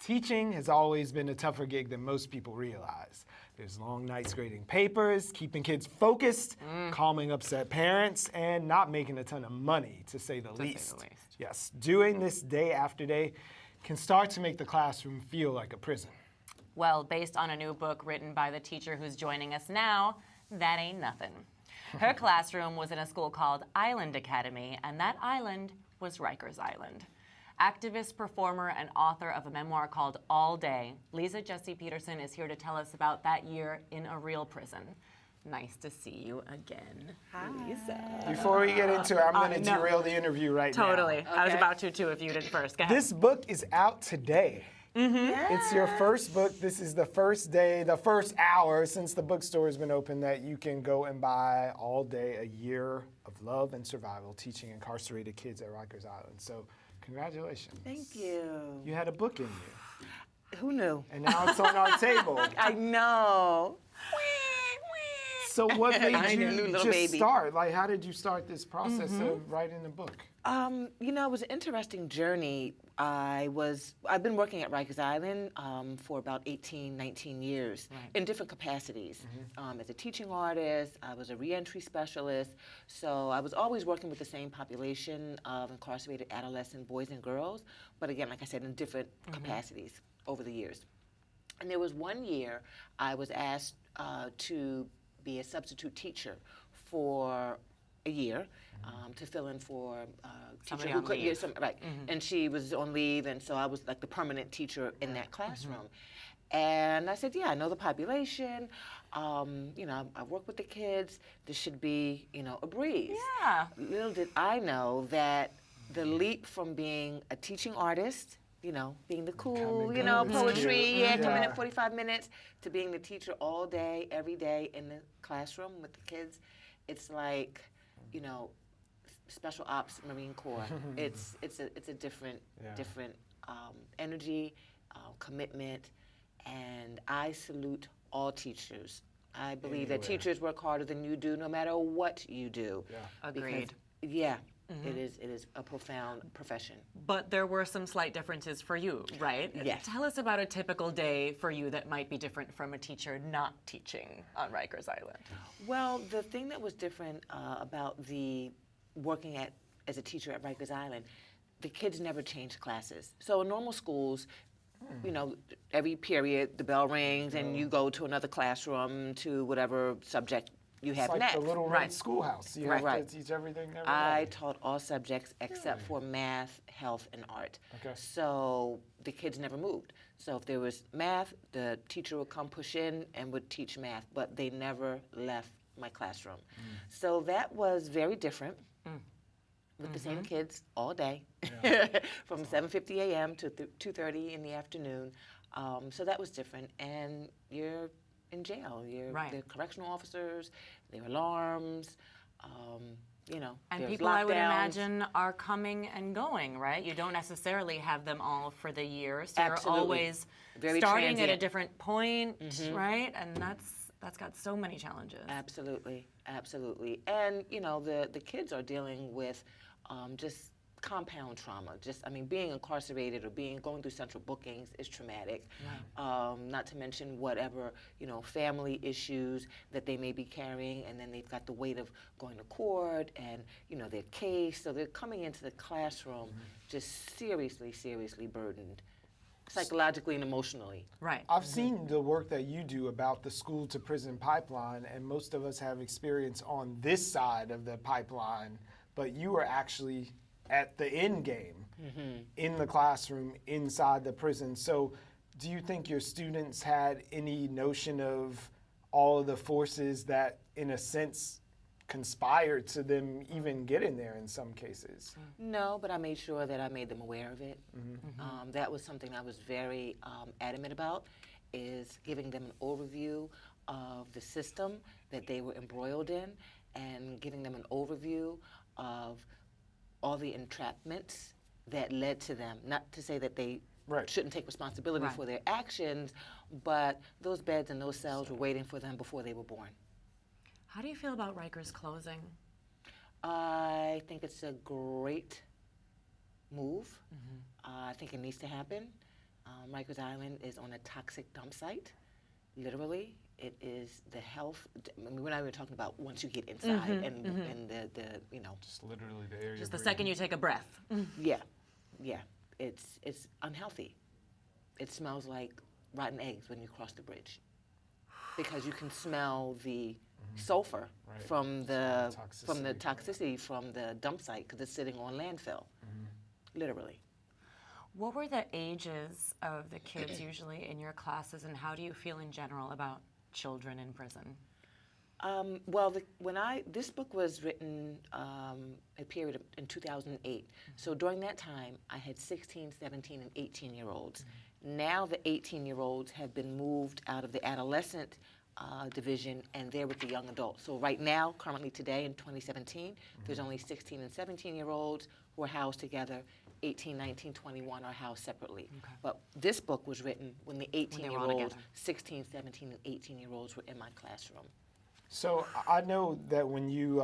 Teaching has always been a tougher gig than most people realize. There's long nights grading papers, keeping kids focused, calming upset parents, and not making a ton of money, to say the least. Yes, doing this day after day can start to make the classroom feel like a prison. Well, based on a new book written by the teacher who's joining us now, that ain't nothing. Her classroom was in a school called Island Academy, and that island was Rikers Island. Activist, performer, and author of a memoir called All Day, Liza Jessie Peterson is here to tell us about that year in a real prison. Nice to see you again, Hi. Lisa. Before we get into it, I'm going to derail the interview right now. Totally. Okay. I was about to, too, if you did first. Go ahead. This book is out today. Yeah. It's your first book. This is the first day, the first hour since the bookstore has been open that you can go and buy All Day, a year of love and survival, teaching incarcerated kids at Rikers Island. So congratulations. Thank you. You had a book in you. Who knew? And now it's on our table. I know. So what made New you little just baby. start? Like, how did you start this process of writing the book? You know, it was an interesting journey. I've been working at Rikers Island for about 18, 19 years in different capacities. As a teaching artist, I was a reentry specialist, so I was always working with the same population of incarcerated adolescent boys and girls, but again, like I said, in different capacities over the years. And there was one year I was asked to be a substitute teacher for a year to fill in for a teacher who couldn't get some, and she was on leave, and so I was like the permanent teacher in that classroom. And I said, yeah, I know the population, you know, I work with the kids, this should be, you know, a breeze. Yeah. Little did I know that the leap from being a teaching artist, you know, being the cool, you know, poetry, coming in 45 minutes, to being the teacher all day, every day in the classroom with the kids, it's like, you know, Special Ops Marine Corps. It's a different energy, commitment, and I salute all teachers. I believe that teachers work harder than you do, no matter what you do. Yeah. Agreed. Because, it is a profound profession. But there were some slight differences for you, right? Yes. Tell us about a typical day for you that might be different from a teacher not teaching on Rikers Island. Well, the thing that was different about the working as a teacher at Rikers Island, the kids never changed classes. So in normal schools, you know, every period the bell rings and you go to another classroom to whatever subject you have It's like next. the little red schoolhouse. You have to teach everything every I day. taught all subjects except for math, health, and art. Okay. So the kids never moved. So if there was math, the teacher would come push in and would teach math, but they never left my classroom. So that was very different with the same kids all day from 7:50 a.m. to 2:30 in the afternoon. So that was different. And you're in jail. They're correctional officers, there are alarms, you know, And there's people, lockdowns. I would imagine, are coming and going, right? You don't necessarily have them all for the year, so Absolutely. you're always Very starting at a transient. different point, right? And that's got so many challenges. Absolutely, absolutely. And, you know, the kids are dealing with just compound trauma. Just, I mean, being incarcerated or going through central bookings is traumatic. Not to mention whatever, you know, family issues that they may be carrying, and then they've got the weight of going to court and, you know, their case. So they're coming into the classroom just seriously, seriously burdened, psychologically and emotionally. Right. I've seen the work that you do about the school to prison pipeline, and most of us have experience on this side of the pipeline, but you are actually at the end game, in the classroom, inside the prison. So do you think your students had any notion of all of the forces that, in a sense, conspired to them even getting there in some cases? No, but I made sure that I made them aware of it. That was something I was very adamant about, is giving them an overview of the system that they were embroiled in, and giving them an overview of all the entrapments that led to them. Not to say that they shouldn't take responsibility for their actions, but those beds and those cells were waiting for them before they were born. How do you feel about Rikers closing? I think it's a great move. I think it needs to happen. Rikers Island is on a toxic dump site, literally. It is the health. I mean, we're not even talking about once you get inside and the you know. Just literally the air. Just the second you take a breath. Yeah, yeah. It's unhealthy. It smells like rotten eggs when you cross the bridge, because you can smell the sulfur from the toxicity from the dump site because it's sitting on landfill, literally. What were the ages of the kids usually in your classes, and how do you feel in general about children in prison? Well, this book was written a period in 2008. So during that time, I had 16, 17, and 18-year-olds. Now the 18-year-olds have been moved out of the adolescent division, and they're with the young adults. So right now, currently today in 2017, there's only 16 and 17-year-olds who are housed together. 18, 19, 21 are housed separately. Okay. But this book was written when the 18-year-olds, 16, 17, and 18-year-olds were in my classroom. So I know that when you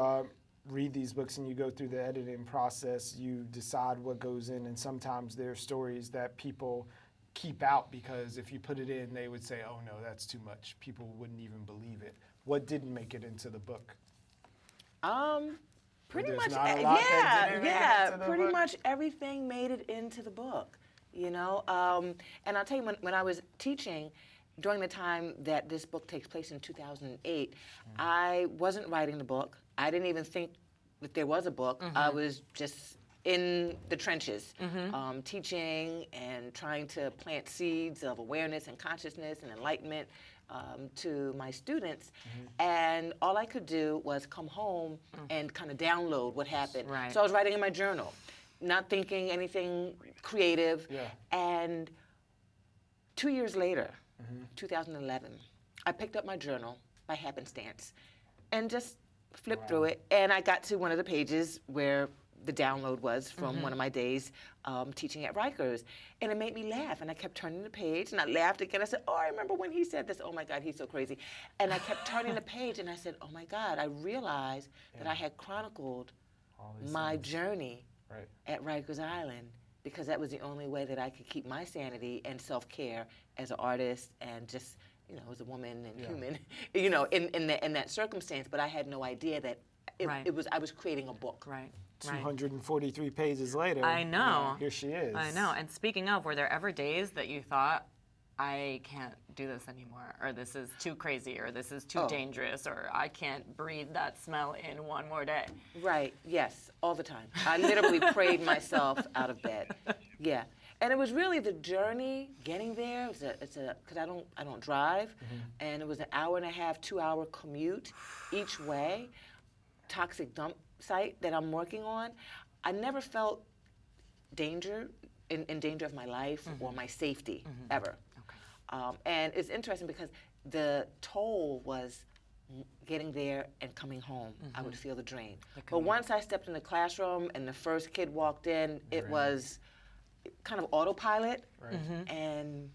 read these books and you go through the editing process, you decide what goes in, and sometimes there are stories that people keep out because if you put it in, they would say, oh no, that's too much. People wouldn't even believe it. What didn't make it into the book? Pretty much, pretty much everything made it into the book, you know. And I'll tell you, when I was teaching, during the time that this book takes place in 2008, I wasn't writing the book. I didn't even think that there was a book. I was just in the trenches, teaching and trying to plant seeds of awareness and consciousness and enlightenment to my students, and all I could do was come home and kind of download what happened. Right. So I was writing in my journal, not thinking anything creative, and 2 years later, 2011, I picked up my journal by happenstance and just flipped through it, and I got to one of the pages where the download was from one of my days teaching at Rikers, and it made me laugh, and I kept turning the page, and I laughed again. I said, oh, I remember when he said this. Oh my God, he's so crazy. And I kept turning the page, and I said, oh my God, I realized that I had chronicled my journey at Rikers Island, because that was the only way that I could keep my sanity and self-care as an artist and just, you know, as a woman and human, you know, in that circumstance. But I had no idea that I was creating a book. Right. 243 pages later. I know. Here she is. I know. And speaking of, were there ever days that you thought, I can't do this anymore, or this is too crazy, or this is too dangerous, or I can't breathe that smell in one more day? Right. Yes. All the time. I literally prayed myself out of bed. Yeah. And it was really the journey getting there. Because I don't drive, and it was an hour and a half, 2-hour commute each way. Toxic dump site that I'm working on. I never felt danger, in danger of my life or my safety, ever. Okay. And it's interesting because the toll was getting there and coming home. I would feel the drain. But once I stepped in the classroom and the first kid walked in, it was kind of autopilot, and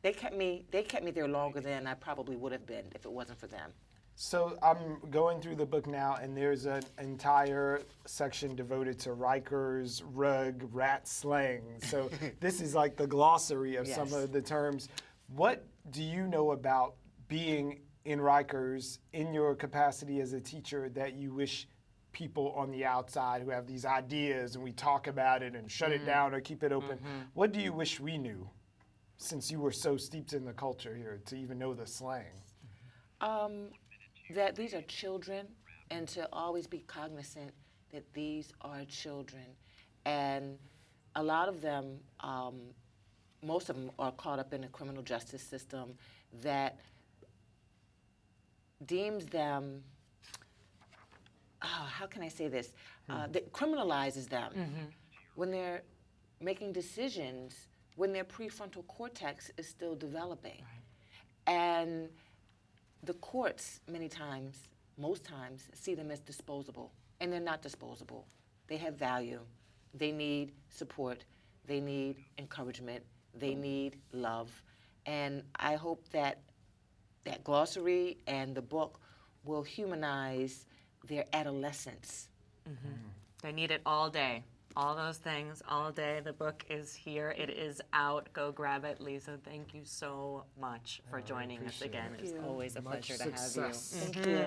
they kept me there longer than I probably would have been if it wasn't for them. So I'm going through the book now, and there's an entire section devoted to Rikers, rug, rat slang. So this is like the glossary of some of the terms. What do you know about being in Rikers in your capacity as a teacher that you wish people on the outside who have these ideas and we talk about it and shut it down or keep it open, what do you wish we knew, since you were so steeped in the culture here, to even know the slang? That these are children, and to always be cognizant that these are children. And a lot of them, most of them are caught up in the criminal justice system that deems them, how can I say this, that criminalizes them when they're making decisions, when their prefrontal cortex is still developing. And the courts, many times, most times, see them as disposable, and they're not disposable. They have value. They need support. They need encouragement. They need love. And I hope that that glossary and the book will humanize their adolescence. They need it all day. all those things all day. The book is here. It is out. Go grab it. Liza, thank you so much for joining us again. It's always a Much pleasure to have you. success. Thank you.